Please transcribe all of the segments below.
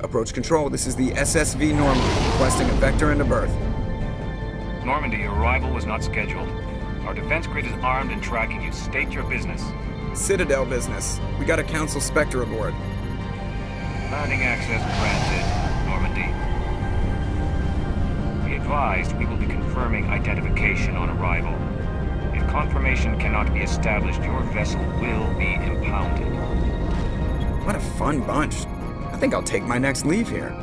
Approach control, this is the SSV Normandy, requesting a vector into berth. Normandy, your arrival was not scheduled. Our defense grid is armed and tracking you. State your business. Citadel business. We got a Council Spectre aboard. Landing access granted, Normandy. Be advised, we will be confirming identification on arrival. If confirmation cannot be established, your vessel will be impounded. What a fun bunch. I think I'll take my next leave here.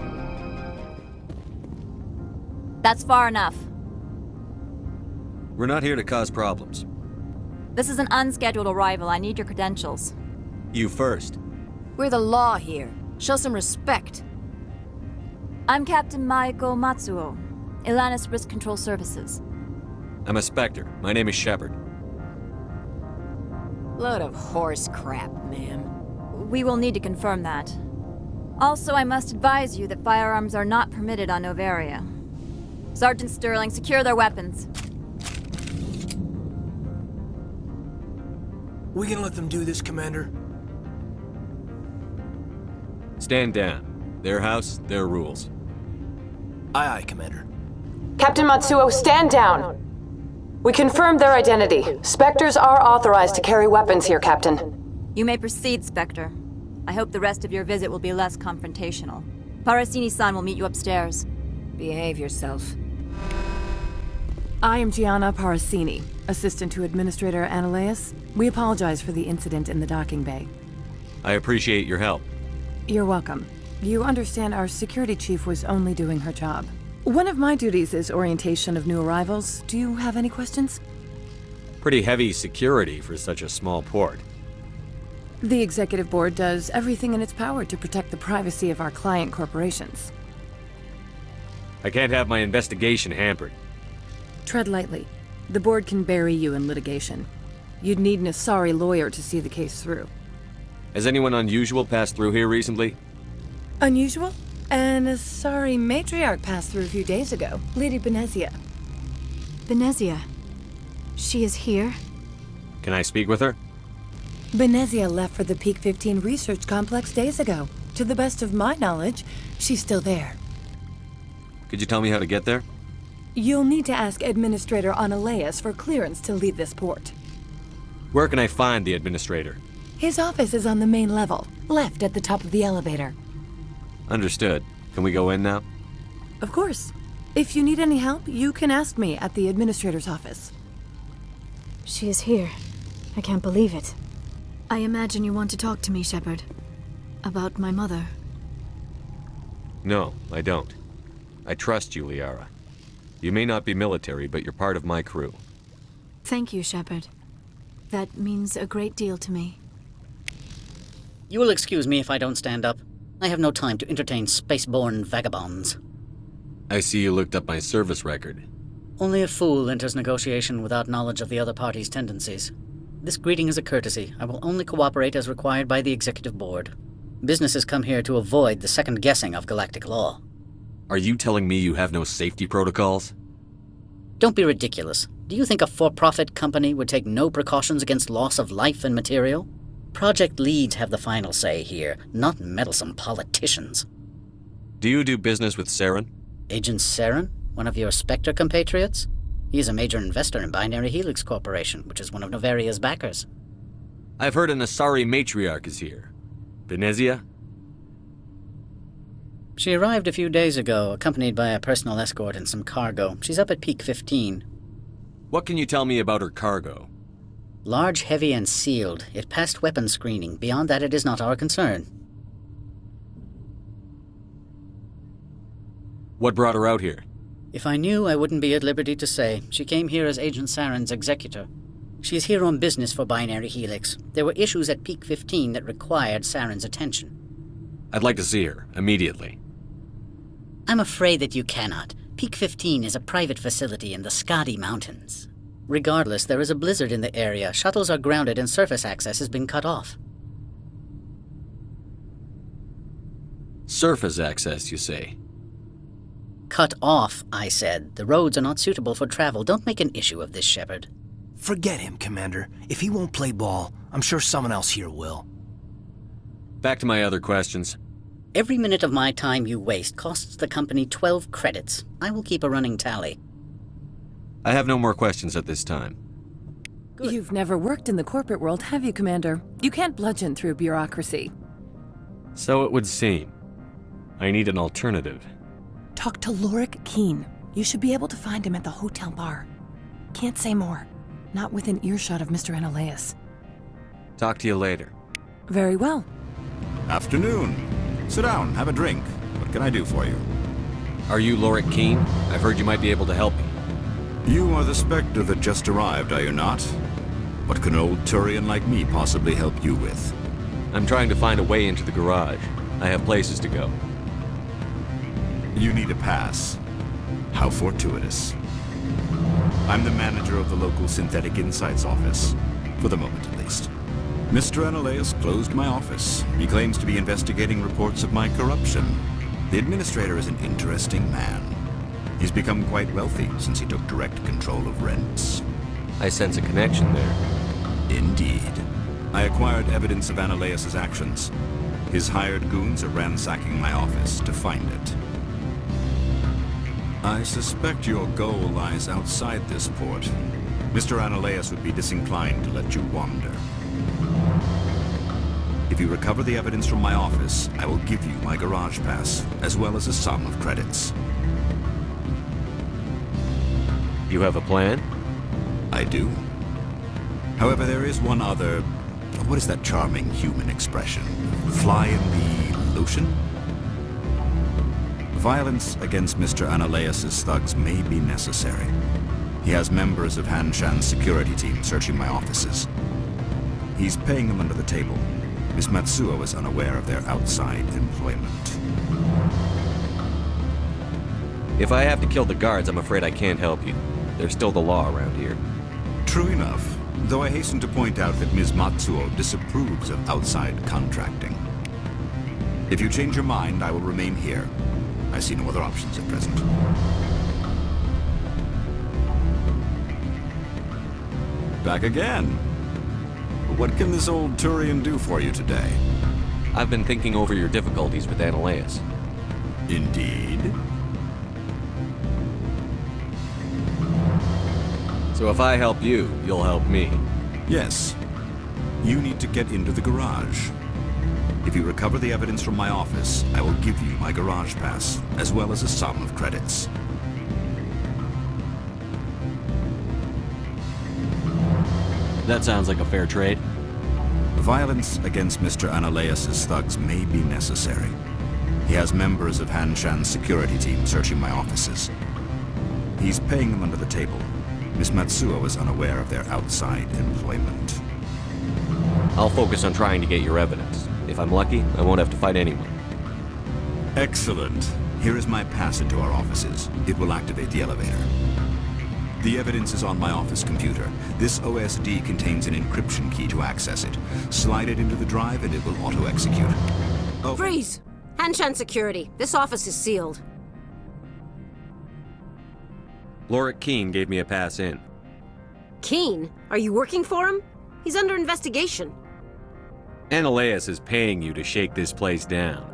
That's far enough. We're not here to cause problems. This is an unscheduled arrival. I need your credentials. You first. We're the law here. Show some respect. I'm Captain Maiko Matsuo, Ilanis Risk Control Services. I'm a Spectre. My name is Shepard. Load of horse crap, ma'am. We will need to confirm that. Also, I must advise you that firearms are not permitted on Noveria. Sergeant Sterling, secure their weapons. We can let them do this, Commander. Stand down. Their house, their rules. Aye, aye, Commander. Captain Matsuo, stand down. We confirmed their identity. Spectres are authorized to carry weapons here, Captain. You may proceed, Spectre. I hope the rest of your visit will be less confrontational. Parasini-san will meet you upstairs. Behave yourself. I am Gianna Parasini, assistant to Administrator Ananias. We apologize for the incident in the docking bay. I appreciate your help. You're welcome. You understand our security chief was only doing her job. One of my duties is orientation of new arrivals. Do you have any questions? Pretty heavy security for such a small port. The Executive Board does everything in its power to protect the privacy of our client corporations. I can't have my investigation hampered. Tread lightly. The board can bury you in litigation. You'd need an Asari lawyer to see the case through. Has anyone unusual passed through here recently? Unusual? An Asari matriarch passed through a few days ago. Lady Benezia. Benezia? She is here? Can I speak with her? Benezia left for the Peak 15 research complex days ago. To the best of my knowledge, she's still there. Could you tell me how to get there? You'll need to ask Administrator Ananias for clearance to leave this port. Where can I find the Administrator? His office is on the main level, left at the top of the elevator. Understood. Can we go in now? Of course. If you need any help, you can ask me at the Administrator's office. She is here. I can't believe it. I imagine you want to talk to me, Shepard. About my mother. No, I don't. I trust you, Liara. You may not be military, but you're part of my crew. Thank you, Shepard. That means a great deal to me. You will excuse me if I don't stand up. I have no time to entertain spaceborne vagabonds. I see you looked up my service record. Only a fool enters negotiation without knowledge of the other party's tendencies. This greeting is a courtesy. I will only cooperate as required by the Executive Board. Business has come here to avoid the second guessing of galactic law. Are you telling me you have no safety protocols? Don't be ridiculous. Do you think a for-profit company would take no precautions against loss of life and material? Project leads have the final say here, not meddlesome politicians. Do you do business with Saren? Agent Saren? One of your Spectre compatriots? He is a major investor in Binary Helix Corporation, which is one of Noveria's backers. I've heard an Asari matriarch is here. Benezia? She arrived a few days ago, accompanied by a personal escort and some cargo. She's up at Peak 15. What can you tell me about her cargo? Large, heavy, and sealed. It passed weapons screening. Beyond that, it is not our concern. What brought her out here? If I knew, I wouldn't be at liberty to say. She came here as Agent Saren's executor. She is here on business for Binary Helix. There were issues at Peak 15 that required Saren's attention. I'd like to see her, immediately. I'm afraid that you cannot. Peak 15 is a private facility in the Skadi Mountains. Regardless, there is a blizzard in the area. Shuttles are grounded and surface access has been cut off. Surface access, you say? Cut off, I said. The roads are not suitable for travel. Don't make an issue of this, Shepard. Forget him, Commander. If he won't play ball, I'm sure someone else here will. Back to my other questions. Every minute of my time you waste costs the company 12 credits. I will keep a running tally. I have no more questions at this time. You've never worked in the corporate world, have you, Commander? You can't bludgeon through bureaucracy. So it would seem. I need an alternative. Talk to Lorik Qui'in. You should be able to find him at the hotel bar. Can't say more. Not within earshot of Mr. Analaeus. Talk to you later. Very well. Afternoon. Sit down, have a drink. What can I do for you? Are you Lorik Qui'in? I've heard you might be able to help me. You are the Spectre that just arrived, are you not? What can an old Turian like me possibly help you with? I'm trying to find a way into the garage. I have places to go. You need a pass. How fortuitous. I'm the manager of the local Synthetic Insights office. For the moment, at least. Mr. Analaeus closed my office. He claims to be investigating reports of my corruption. The administrator is an interesting man. He's become quite wealthy since he took direct control of rents. I sense a connection there. Indeed. I acquired evidence of Analaeus' actions. His hired goons are ransacking my office to find it. I suspect your goal lies outside this port. Mr. Analaeus would be disinclined to let you wander. If you recover the evidence from my office, I will give you my garage pass, as well as a sum of credits. You have a plan? I do. However, there is one other... What is that charming human expression? Fly in the lotion? Violence against Mr. Analaeus' thugs may be necessary. He has members of Han Shan's security team searching my offices. He's paying them under the table. Miss Matsuo is unaware of their outside employment. If I have to kill the guards, I'm afraid I can't help you. There's still the law around here. True enough, though I hasten to point out that Ms. Matsuo disapproves of outside contracting. If you change your mind, I will remain here. I see no other options at present. Back again. What can this old Turian do for you today? I've been thinking over your difficulties with Analaeus. Indeed. So if I help you, you'll help me. Yes. You need to get into the garage. If you recover the evidence from my office, I will give you my garage pass, as well as a sum of credits. That sounds like a fair trade. Violence against Mr. Analaeus' thugs may be necessary. He has members of Han Shan's security team searching my offices. He's paying them under the table. Miss Matsuo is unaware of their outside employment. I'll focus on trying to get your evidence. If I'm lucky, I won't have to fight anyone. Excellent. Here is my pass into our offices. It will activate the elevator. The evidence is on my office computer. This OSD contains an encryption key to access it. Slide it into the drive and it will auto-execute. Oh. Freeze! Hanshan Security. This office is sealed. Lorik Qui'in gave me a pass in. Qui'in? Are you working for him? He's under investigation. Analaeus is paying you to shake this place down.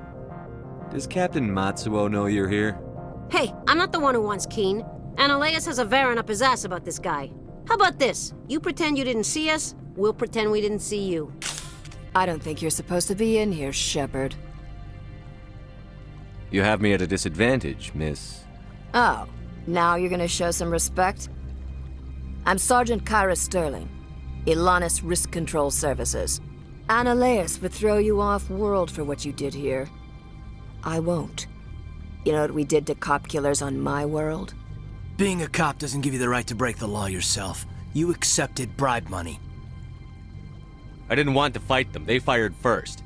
Does Captain Matsuo know you're here? Hey, I'm not the one who wants Qui'in. Analaeus has a Varen up his ass about this guy. How about this? You pretend you didn't see us, we'll pretend we didn't see you. I don't think you're supposed to be in here, Shepard. You have me at a disadvantage, miss. Oh, now you're gonna show some respect? I'm Sergeant Kyra Sterling, Ilanis Risk Control Services. Analaeus would throw you off-world for what you did here. I won't. You know what we did to cop killers on my world? Being a cop doesn't give you the right to break the law yourself. You accepted bribe money. I didn't want to fight them. They fired first.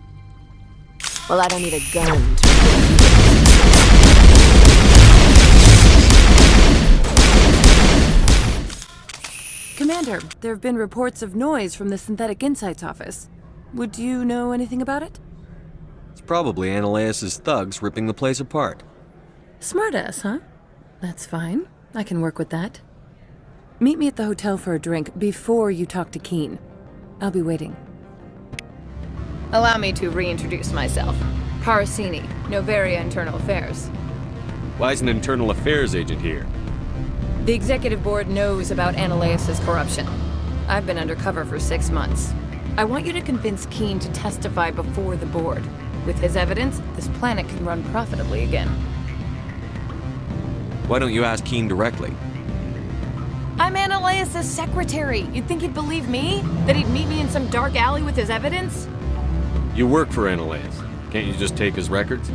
Well, I don't need a gun to... Commander, there have been reports of noise from the Synthetic Insights office. Would you know anything about it? It's probably Analaeus' thugs ripping the place apart. Smartass, huh? That's fine. I can work with that. Meet me at the hotel for a drink before you talk to Qui'in. I'll be waiting. Allow me to reintroduce myself. Parasini, Noveria Internal Affairs. Why is an internal affairs agent here? The executive board knows about Analeus' corruption. I've been undercover for 6 months. I want you to convince Qui'in to testify before the board. With his evidence, this planet can run profitably again. Why don't you ask Qui'in directly? I'm Analeus' secretary. You'd think he'd believe me? That he'd meet me in some dark alley with his evidence? You work for Analeus. Can't you just take his records?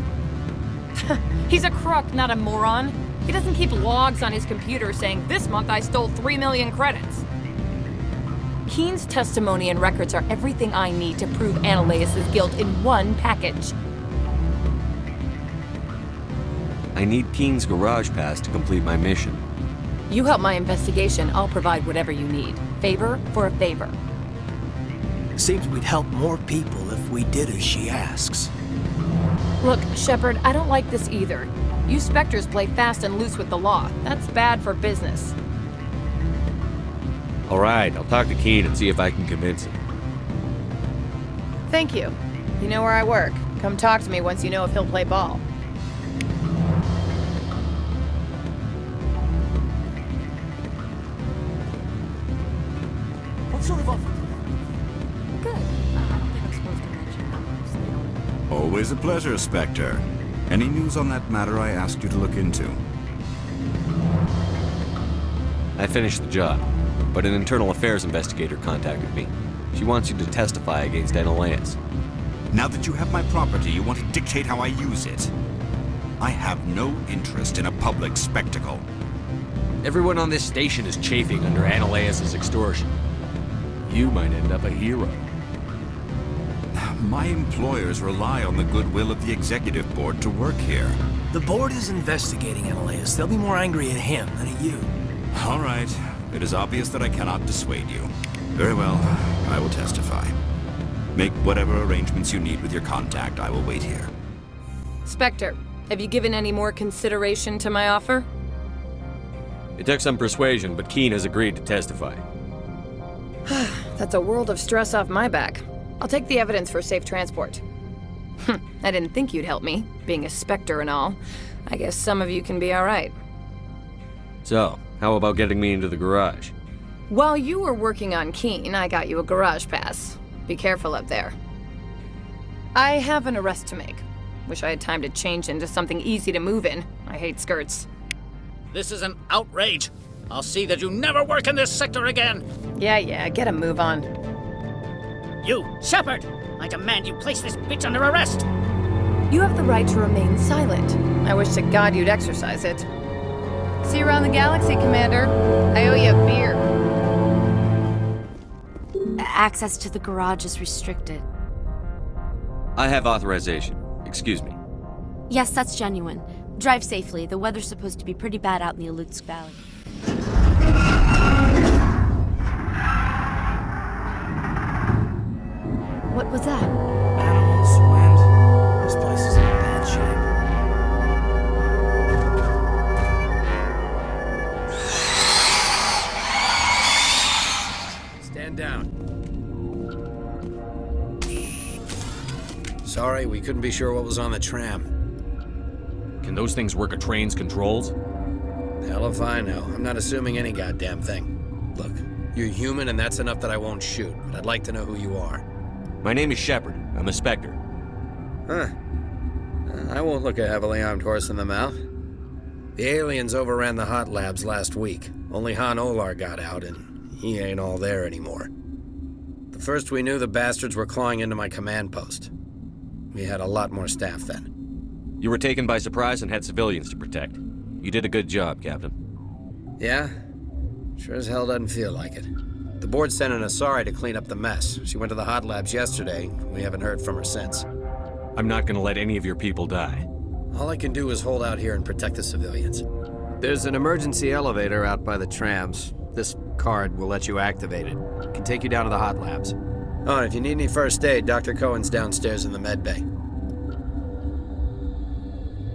He's a crook, not a moron. He doesn't keep logs on his computer saying, this month I stole 3 million credits. Qui'in's testimony and records are everything I need to prove Analeus' guilt in one package. I need Qui'in's garage pass to complete my mission. You help my investigation, I'll provide whatever you need. Favor for a favor. Seems we'd help more people if we did as she asks. Look, Shepard, I don't like this either. You Spectres play fast and loose with the law. That's bad for business. All right, I'll talk to Qui'in and see if I can convince him. Thank you. You know where I work. Come talk to me once you know if he'll play ball. What sort of offer? Good. I don't think I'm supposed to mention numbers. They don't... Always a pleasure, Spectre. Any news on that matter I asked you to look into? I finished the job, but an internal affairs investigator contacted me. She wants you to testify against Analeus. Now that you have my property, you want to dictate how I use it. I have no interest in a public spectacle. Everyone on this station is chafing under Analeus' extortion. You might end up a hero. My employers rely on the goodwill of the executive board to work here. The board is investigating Analeus. They'll be more angry at him than at you. All right. It is obvious that I cannot dissuade you. Very well. I will testify. Make whatever arrangements you need with your contact. I will wait here. Spectre, have you given any more consideration to my offer? It took some persuasion, but Qui'in has agreed to testify. That's a world of stress off my back. I'll take the evidence for safe transport. I didn't think you'd help me, being a Spectre and all. I guess some of you can be alright. So, how about getting me into the garage? While you were working on Qui'in, I got you a garage pass. Be careful up there. I have an arrest to make. Wish I had time to change into something easy to move in. I hate skirts. This is an outrage. I'll see that you never work in this sector again. Yeah, get a move on. You, Shepard! I demand you place this bitch under arrest! You have the right to remain silent. I wish to God you'd exercise it. See you around the galaxy, Commander. I owe you a beer. Access to the garage is restricted. I have authorization. Excuse me. Yes, that's genuine. Drive safely. The weather's supposed to be pretty bad out in the Alutsk Valley. What was that? Animals, wind. This place is in bad shape. Stand down. Sorry, we couldn't be sure what was on the tram. Can those things work a train's controls? Hell if I know. I'm not assuming any goddamn thing. Look, you're human and that's enough that I won't shoot, but I'd like to know who you are. My name is Shepard. I'm a Spectre. Huh. I won't look a heavily armed horse in the mouth. The aliens overran the hot labs last week. Only Han Olar got out, and he ain't all there anymore. The first we knew, the bastards were clawing into my command post. We had a lot more staff then. You were taken by surprise and had civilians to protect. You did a good job, Captain. Yeah? Sure as hell doesn't feel like it. The board sent an Asari to clean up the mess. She went to the hot labs yesterday. We haven't heard from her since. I'm not gonna let any of your people die. All I can do is hold out here and protect the civilians. There's an emergency elevator out by the trams. This card will let you activate it. It can take you down to the hot labs. Oh, and if you need any first aid, Dr. Cohen's downstairs in the med bay.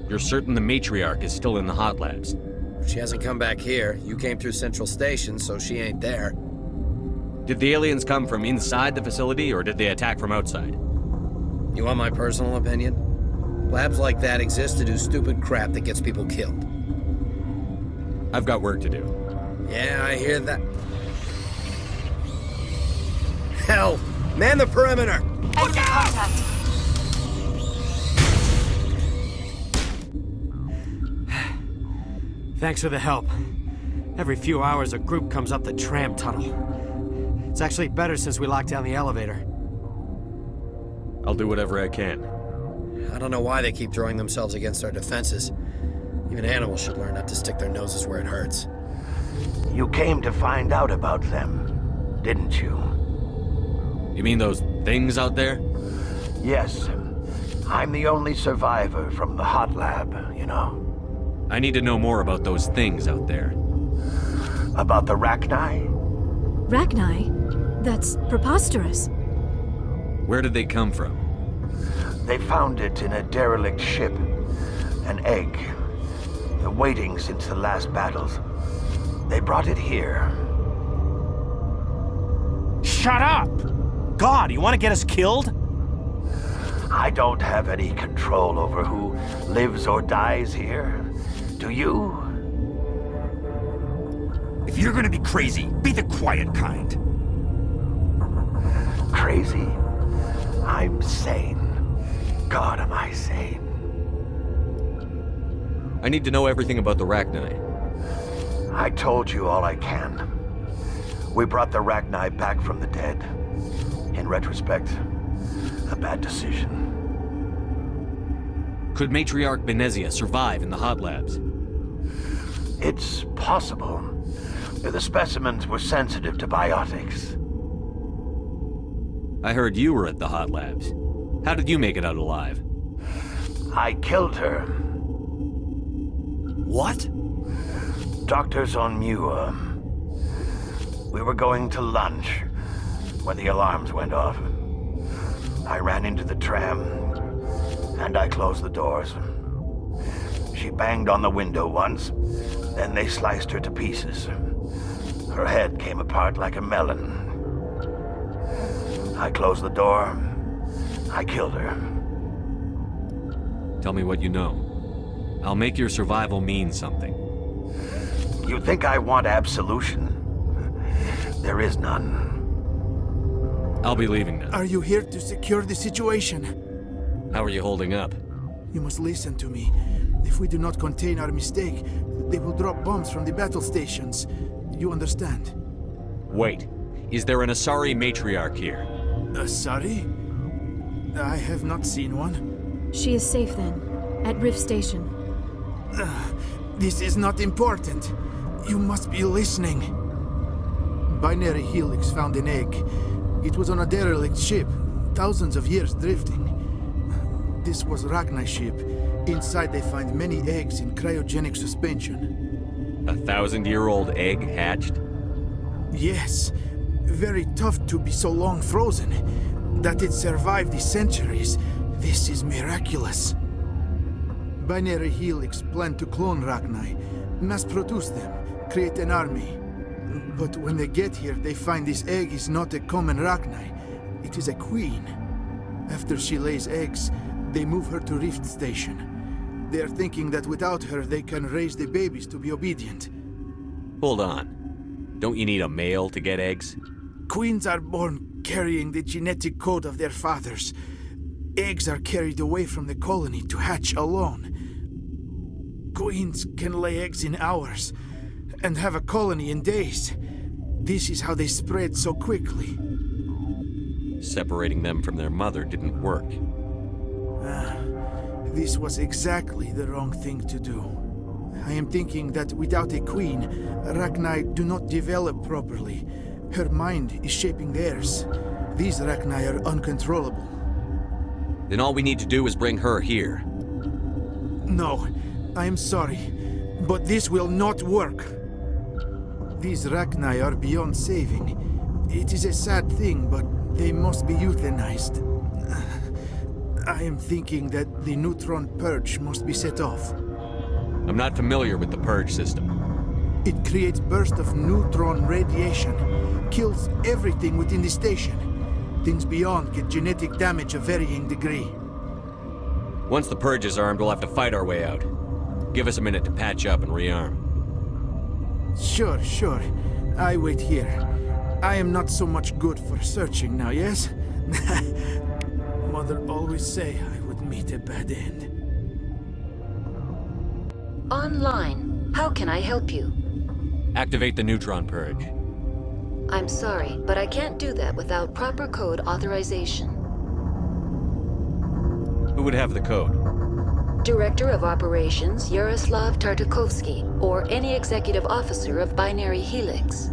You're certain the Matriarch is still in the hot labs? She hasn't come back here. You came through Central Station, so she ain't there. Did the aliens come from inside the facility, or did they attack from outside? You want my personal opinion? Labs like that exist to do stupid crap that gets people killed. I've got work to do. Yeah, I hear that. Hell! Man the perimeter! Look out! Thanks for the help. Every few hours, a group comes up the tram tunnel. It's actually better since we locked down the elevator. I'll do whatever I can. I don't know why they keep throwing themselves against our defenses. Even animals should learn not to stick their noses where it hurts. You came to find out about them, didn't you? You mean those things out there? Yes. I'm the only survivor from the hot lab, you know. I need to know more about those things out there. About the Rachni? Rachni? That's preposterous. Where did they come from? They found it in a derelict ship. An egg. Waiting since the last battles. They brought it here. Shut up! God, you want to get us killed? I don't have any control over who lives or dies here. Do you? If you're gonna be crazy, be the quiet kind. Crazy? I'm sane. God, am I sane? I need to know everything about the Rachni. I told you all I can. We brought the Rachni back from the dead. In retrospect, a bad decision. Could Matriarch Benezia survive in the hot labs? It's possible. The specimens were sensitive to biotics. I heard you were at the hot labs. How did you make it out alive? I killed her. What? Doctors on Muir. We were going to lunch when the alarms went off. I ran into the tram, and I closed the doors. She banged on the window once, then they sliced her to pieces. Her head came apart like a melon. I closed the door. I killed her. Tell me what you know. I'll make your survival mean something. You think I want absolution? There is none. I'll be leaving now. Are you here to secure the situation? How are you holding up? You must listen to me. If we do not contain our mistake, they will drop bombs from the battle stations. You understand? Wait. Is there an Asari matriarch here? Asari? I have not seen one. She is safe then, at Rift Station. This is not important. You must be listening. Binary Helix found an egg. It was on a derelict ship, thousands of years drifting. This was Rachni ship. Inside they find many eggs in cryogenic suspension. 1,000-year-old egg hatched? Yes. Very tough to be so long frozen. That it survived the centuries. This is miraculous. Binary Helix planned to clone Rachni, mass-produce them, create an army. But when they get here, they find this egg is not a common Rachni. It is a queen. After she lays eggs, they move her to Rift Station. They are thinking that without her, they can raise the babies to be obedient. Hold on. Don't you need a male to get eggs? Queens are born carrying the genetic code of their fathers. Eggs are carried away from the colony to hatch alone. Queens can lay eggs in hours and have a colony in days. This is how they spread so quickly. Separating them from their mother didn't work. This was exactly the wrong thing to do. I am thinking that without a queen, Rachni do not develop properly. Her mind is shaping theirs. These Rachni are uncontrollable. Then all we need to do is bring her here. No, I am sorry, but this will not work. These Rachni are beyond saving. It is a sad thing, but they must be euthanized. I am thinking that the neutron purge must be set off. I'm not familiar with the purge system. It creates bursts of neutron radiation, kills everything within the station. Things beyond get genetic damage of varying degree. Once the Purge is armed, we'll have to fight our way out. Give us a minute to patch up and rearm. Sure. I wait here. I am not so much good for searching now, yes? Mother always say I would meet a bad end. Online. How can I help you? Activate the neutron purge. I'm sorry, but I can't do that without proper code authorization. Who would have the code? Director of Operations Yaroslav Tartakovsky, or any executive officer of Binary Helix.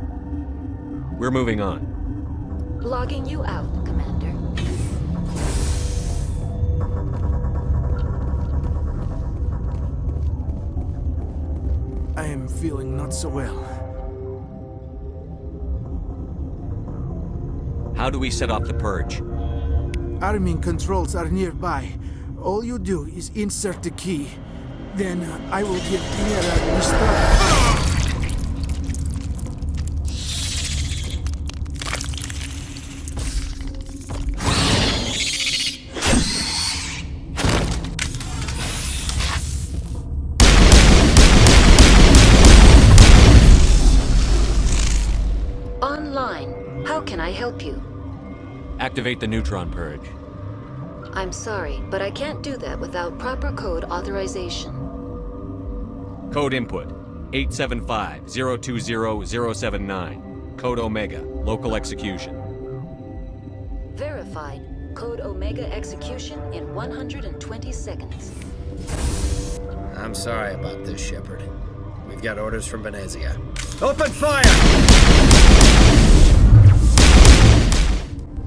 We're moving on. Logging you out, Commander. I am feeling not so well. How do we set off the purge? Arming controls are nearby. All you do is insert the key. Then I will give Mira the start. Online. How can I help you? Activate the neutron purge. I'm sorry, but I can't do that without proper code authorization. Code input 875-020-079. Code Omega. Local execution. Verified. Code Omega execution in 120 seconds. I'm sorry about this, Shepard. We've got orders from Benezia. Open fire!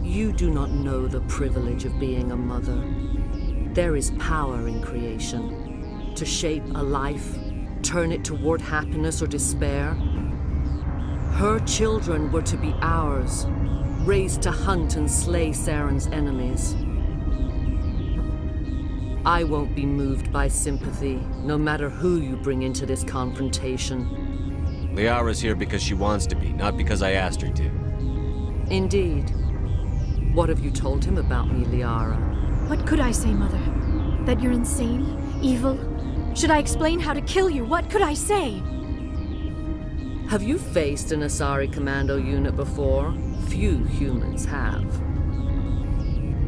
You do not know the privilege of being a mother. There is power in creation. To shape a life, turn it toward happiness or despair. Her children were to be ours, raised to hunt and slay Saren's enemies. I won't be moved by sympathy, no matter who you bring into this confrontation. Liara's here because she wants to be, not because I asked her to. Indeed. What have you told him about me, Liara? What could I say, Mother? That you're insane? Evil? Should I explain how to kill you? What could I say? Have you faced an Asari commando unit before? Few humans have.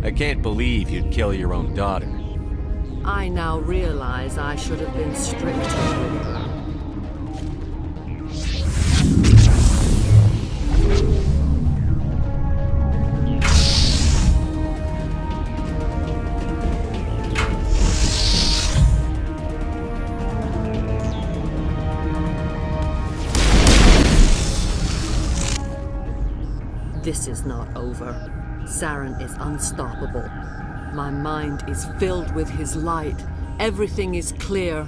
I can't believe you'd kill your own daughter. I now realize I should have been stricter with her. This is not over. Saren is unstoppable. My mind is filled with his light. Everything is clear.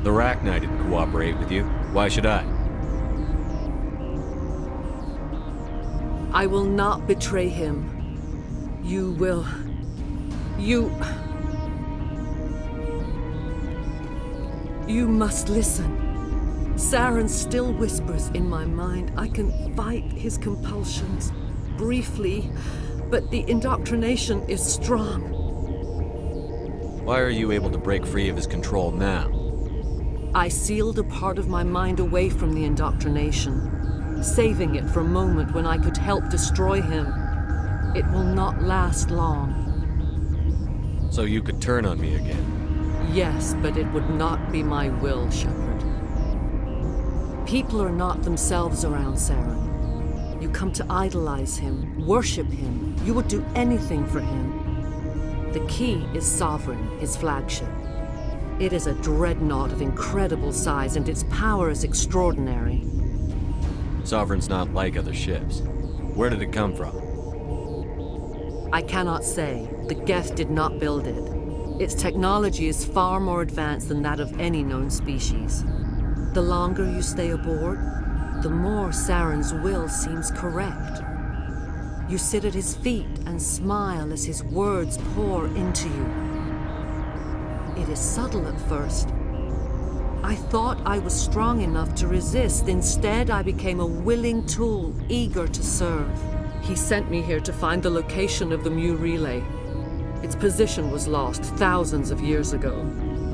The Rachni didn't cooperate with you. Why should I? I will not betray him. You will... You must listen. Saren still whispers in my mind. I can fight his compulsions, briefly, but the indoctrination is strong. Why are you able to break free of his control now? I sealed a part of my mind away from the indoctrination, saving it for a moment when I could help destroy him. It will not last long. So you could turn on me again? Yes, but it would not be my will, Shepard. People are not themselves around Saren. You come to idolize him, worship him. You would do anything for him. The key is Sovereign, his flagship. It is a dreadnought of incredible size, and its power is extraordinary. Sovereign's not like other ships. Where did it come from? I cannot say. The Geth did not build it. Its technology is far more advanced than that of any known species. The longer you stay aboard, the more Saren's will seems correct. You sit at his feet and smile as his words pour into you. It is subtle at first. I thought I was strong enough to resist. Instead, I became a willing tool, eager to serve. He sent me here to find the location of the Mu relay. Its position was lost thousands of years ago.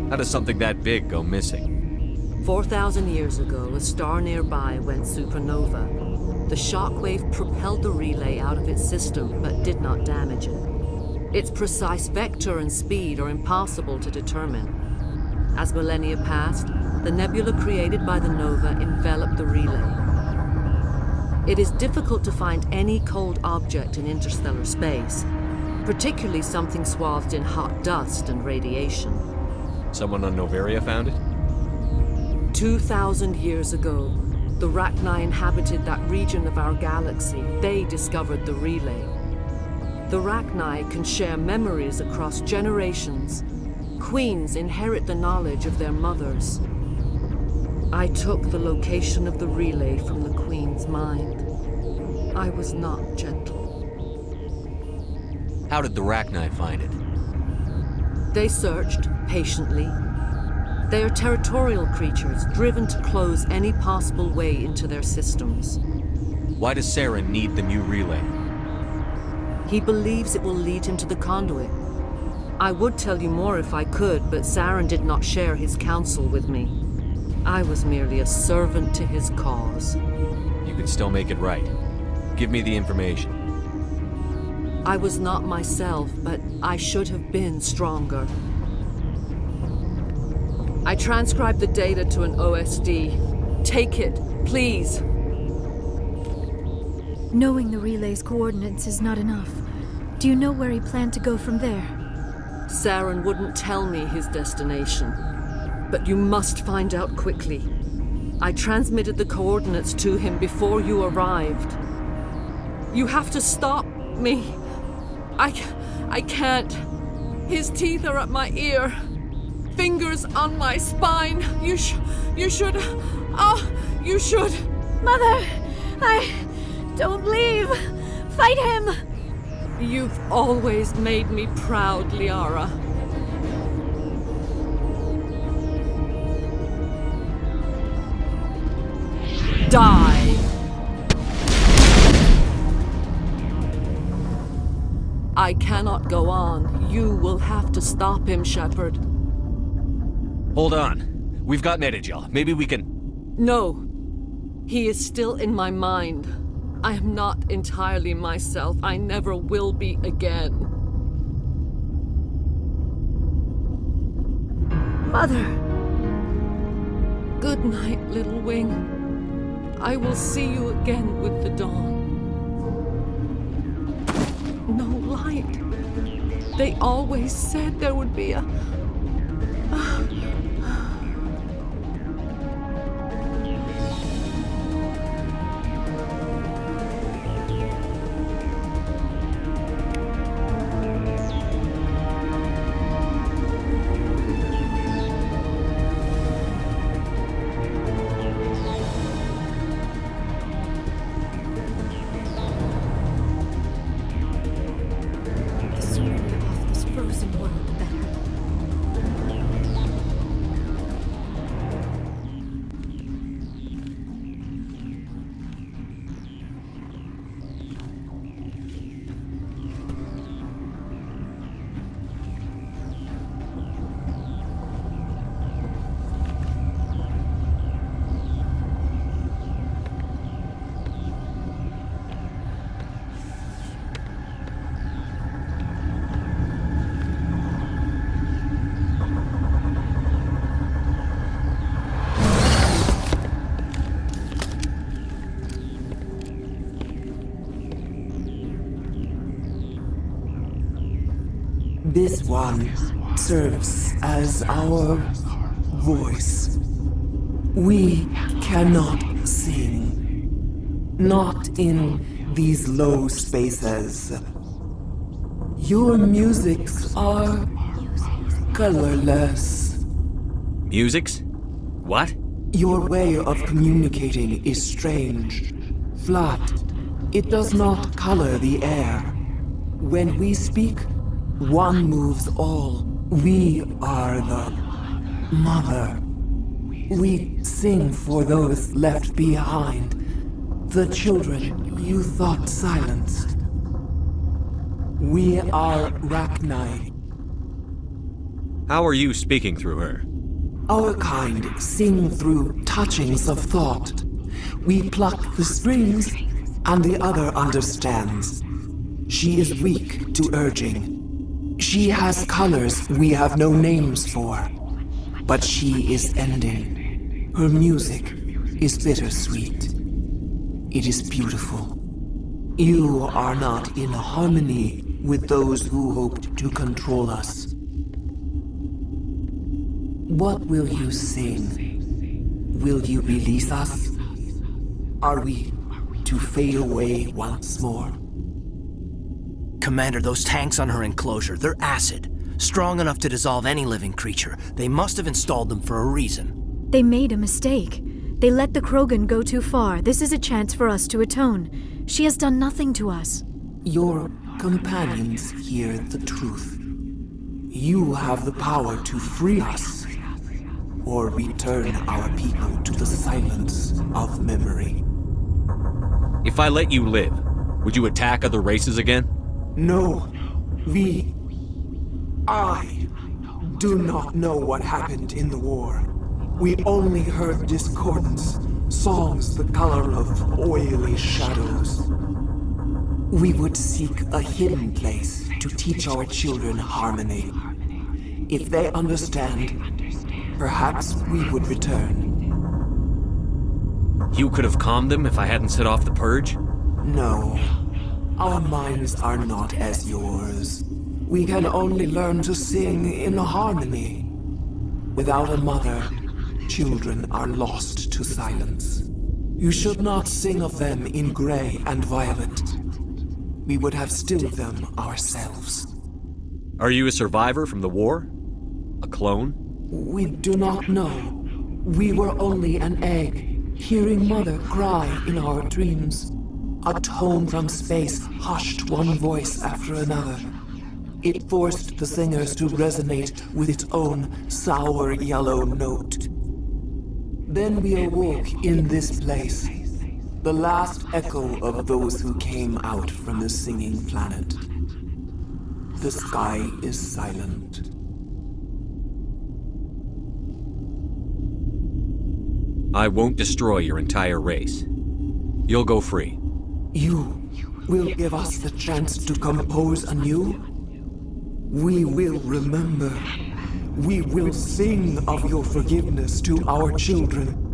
How does something that big go missing? 4,000 years ago, a star nearby went supernova. The shockwave propelled the relay out of its system, but did not damage it. Its precise vector and speed are impossible to determine. As millennia passed, the nebula created by the nova enveloped the relay. It is difficult to find any cold object in interstellar space, particularly something swathed in hot dust and radiation. Someone on Noveria found it? 2,000 years ago, the Rachni inhabited that region of our galaxy. They discovered the relay. The Rachni can share memories across generations. Queens inherit the knowledge of their mothers. I took the location of the relay from the Queen's mind. I was not gentle. How did the Rachni find it? They searched, patiently. They are territorial creatures, driven to close any possible way into their systems. Why does Saren need the new relay? He believes it will lead him to the conduit. I would tell you more if I could, but Saren did not share his counsel with me. I was merely a servant to his cause. You can still make it right. Give me the information. I was not myself, but I should have been stronger. I transcribed the data to an OSD. Take it, please. Knowing the relay's coordinates is not enough. Do you know where he planned to go from there? Saren wouldn't tell me his destination. But you must find out quickly. I transmitted the coordinates to him before you arrived. You have to stop me. I can't. His teeth are at my ear. Fingers on my spine. You should. Oh, you should. Mother! Don't leave! Fight him! You've always made me proud, Liara. Die! I cannot go on. You will have to stop him, Shepard. Hold on. We've got Benezia. Maybe we can... No. He is still in my mind. I am not entirely myself. I never will be again. Mother! Good night, little wing. I will see you again with the dawn. No light. They always said there would be a... This one serves as our voice. We cannot sing. Not in these low spaces. Your musics are colorless. Musics? What? Your way of communicating is strange. Flat. It does not color the air. When we speak, one moves all. We are the mother. We sing for those left behind. The children you thought silenced. We are Rachni. How are you speaking through her? Our kind sing through touchings of thought. We pluck the strings, and the other understands. She is weak to urging. She has colors we have no names for. But she is ending. Her music is bittersweet. It is beautiful. You are not in harmony with those who hoped to control us. What will you sing? Will you release us? Are we to fade away once more? Commander, those tanks on her enclosure, they're acid. Strong enough to dissolve any living creature. They must have installed them for a reason. They made a mistake. They let the Krogan go too far. This is a chance for us to atone. She has done nothing to us. Your companions hear the truth. You have the power to free us, or return our people to the silence of memory. If I let you live, would you attack other races again? No. I do not know what happened in the war. We only heard discordance, songs the color of oily shadows. We would seek a hidden place to teach our children harmony. If they understand, perhaps we would return. You could have calmed them if I hadn't set off the purge? No. Our minds are not as yours. We can only learn to sing in harmony. Without a mother, children are lost to silence. You should not sing of them in gray and violet. We would have stilled them ourselves. Are you a survivor from the war? A clone? We do not know. We were only an egg, hearing Mother cry in our dreams. A tone from space hushed one voice after another. It forced the singers to resonate with its own sour yellow note. Then we awoke in this place, the last echo of those who came out from the singing planet. The sky is silent. I won't destroy your entire race. You'll go free. You will give us the chance to compose anew? We will remember. We will sing of your forgiveness to our children.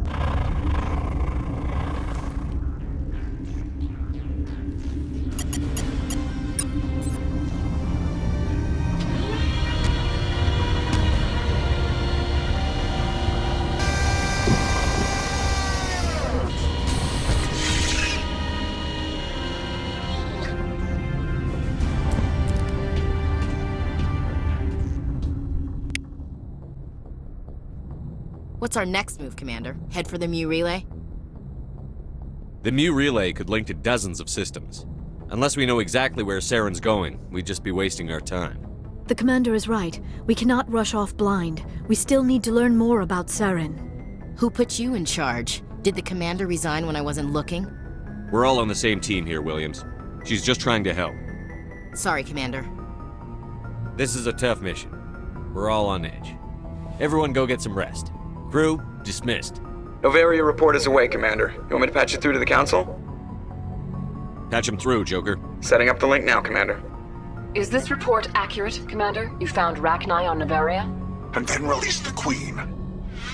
What's our next move, Commander? Head for the Mu Relay? The Mu Relay could link to dozens of systems. Unless we know exactly where Saren's going, we'd just be wasting our time. The Commander is right. We cannot rush off blind. We still need to learn more about Saren. Who put you in charge? Did the Commander resign when I wasn't looking? We're all on the same team here, Williams. She's just trying to help. Sorry, Commander. This is a tough mission. We're all on edge. Everyone go get some rest. Crew, dismissed. Noveria report is away, Commander. You want me to patch it through to the Council? Patch him through, Joker. Setting up the link now, Commander. Is this report accurate, Commander? You found Rachni on Noveria? And then released the Queen.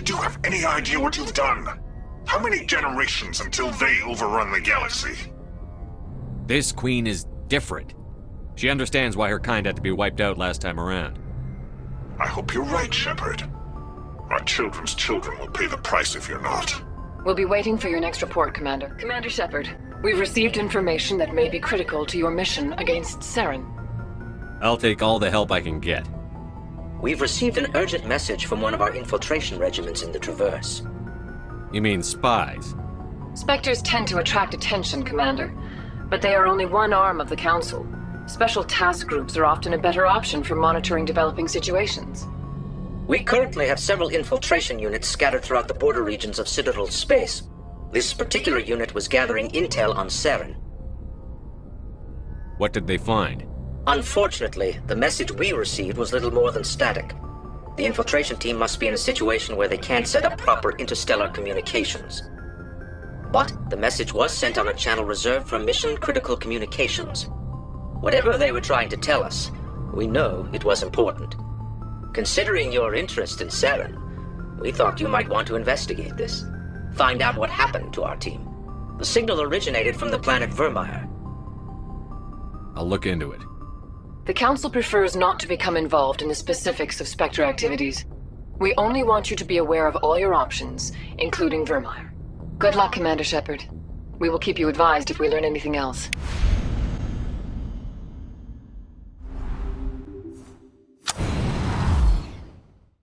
Do you have any idea what you've done? How many generations until they overrun the galaxy? This Queen is different. She understands why her kind had to be wiped out last time around. I hope you're right, Shepard. Our children's children will pay the price if you're not. We'll be waiting for your next report, Commander. Commander Shepard, we've received information that may be critical to your mission against Saren. I'll take all the help I can get. We've received an urgent message from one of our infiltration regiments in the Traverse. You mean spies? Spectres tend to attract attention, Commander, but they are only one arm of the Council. Special task groups are often a better option for monitoring developing situations. We currently have several infiltration units scattered throughout the border regions of Citadel space. This particular unit was gathering intel on Saren. What did they find? Unfortunately, the message we received was little more than static. The infiltration team must be in a situation where they can't set up proper interstellar communications. But the message was sent on a channel reserved for mission-critical communications. Whatever they were trying to tell us, we know it was important. Considering your interest in Saren, we thought you might want to investigate this. Find out what happened to our team. The signal originated from the planet Vermeer. I'll look into it. The Council prefers not to become involved in the specifics of Spectre activities. We only want you to be aware of all your options, including Vermeer. Good luck, Commander Shepard. We will keep you advised if we learn anything else.